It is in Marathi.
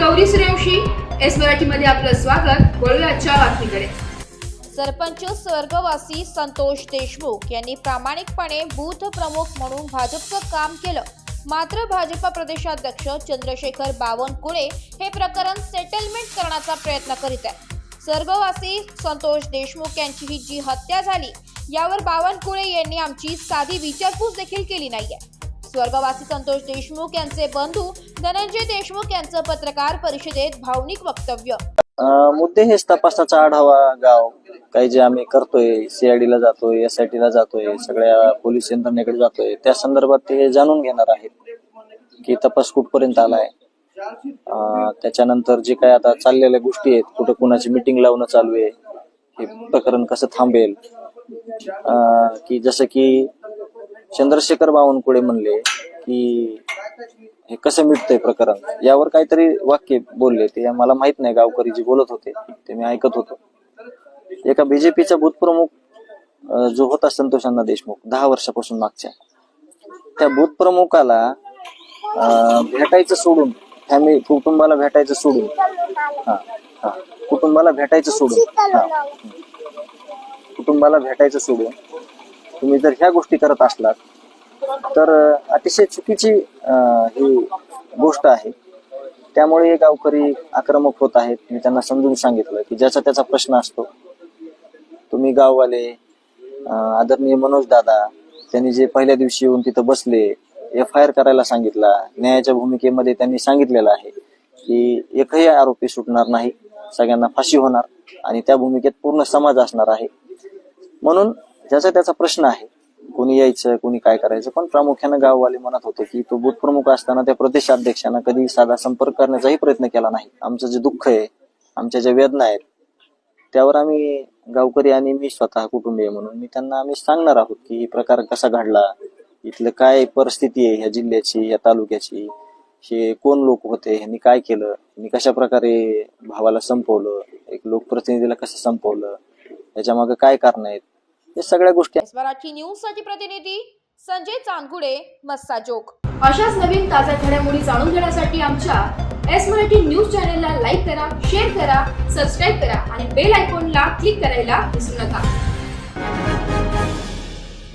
गौरी सूर्यवंशी, एस मराठी मध्ये आपलं स्वागत। वळूया आजच्या बातमीकडे। सरपंच स्वर्गवासी संतोष देशमुख यांनी प्रामाणिकपणे बूथ प्रमुख म्हणून भाजपचं काम केलं, मात्र भाजप प्रदेशाध्यक्ष चंद्रशेखर बावनकुळे हे प्रकरण सेटलमेंट करण्याचा प्रयत्न करीत आहेत। स्वर्गवासी संतोष देशमुख यांची ही जी हत्या झाली यावर बावनकुळे यांनी आमची साधी विचारपूस देखील केली नाहीये। स्वर्गवासी संतोष देशमुख यांचे बंधू धनंजय देशमुख यांचं पत्रकार परिषदेत भावनिक वक्तव्य। मुद्दे हेच तपासाचा आढावा गाव काही जे आम्ही करतोय, सीआयडीला जातोय, एसआयटीला जातोय, सगळ्या पोलीस यंत्रणेकडे जातोय, त्या संदर्भात ते जाणून घेणार आहेत की तपास कुठपर्यंत आलाय। त्याच्यानंतर जे काय आता चाललेल्या गोष्टी आहेत, कुठं कुणाची मीटिंग लावणं चालू आहे, हे प्रकरण कसं थांबेल, की जसं की चंद्रशेखर बावनकुळे म्हणले की हे कसं मिटतंय प्रकरण, यावर काहीतरी वाक्य बोलले, ते मला माहित नाही, गावकरी जे बोलत होते ते मी ऐकत होतो। एका बीजेपीचा बूथप्रमुख जो होता संतोष अण्णा देशमुख 10 वर्षापासून मागच्या, त्या बूथप्रमुखाला भेटायचं सोडून, फॅमिली कुटुंबाला भेटायचं सोडून, कुटुंबाला भेटायचं सोडून तुम्ही जर ह्या गोष्टी करत असलात तर अतिशय चुकीची ही गोष्ट आहे। त्यामुळे हे गावकरी आक्रमक होत आहेत। मी त्यांना समजून सांगितलं की ज्याचा त्याचा प्रश्न असतो, तुम्ही गाववाले आदरणीय मनोज दादा त्यांनी जे पहिल्या दिवशी येऊन तिथं बसले, FIR करायला सांगितला, न्यायाच्या भूमिकेमध्ये त्यांनी सांगितलेलं आहे की एकही आरोपी सुटणार नाही, सगळ्यांना फाशी होणार आणि त्या भूमिकेत पूर्ण समाज असणार आहे। म्हणून ज्याचा त्याचा प्रश्न आहे, कोणी यायचं, कोणी काय करायचं, पण प्रामुख्यानं गाववाले म्हणत होते की तो बूथ प्रमुख असताना त्या प्रदेशाध्यक्षांना कधी साधा संपर्क करण्याचाही प्रयत्न केला नाही। आमचं जे दुःख आहे, आमच्या ज्या वेदना आहेत, त्यावर आम्ही गावकरी आणि मी स्वतः कुटुंबीय म्हणून मी त्यांना आम्ही सांगणार आहोत की प्रकार कसा घडला, इथलं काय परिस्थिती आहे ह्या जिल्ह्याची, या तालुक्याची, हे कोण लोक होते, ह्यांनी काय केलं, ह्यांनी कशा प्रकारे भावाला संपवलं, एक लोकप्रतिनिधीला कसं संपवलं, याच्या मागे काय कारण आहेत, हे सगळ्या गोष्टी। मराठी न्यूज साठी प्रतिनिधी संजय चांदगुडे, मस्साजोग। अशाच नवीन ताज्या घडामोडी जाणून घेण्यासाठी आमच्या एस मराठी न्यूज चॅनलला लाईक करा, शेअर करा, सबस्क्राईब करा आणि बेल आयकॉनला क्लिक करायला विसरू नका।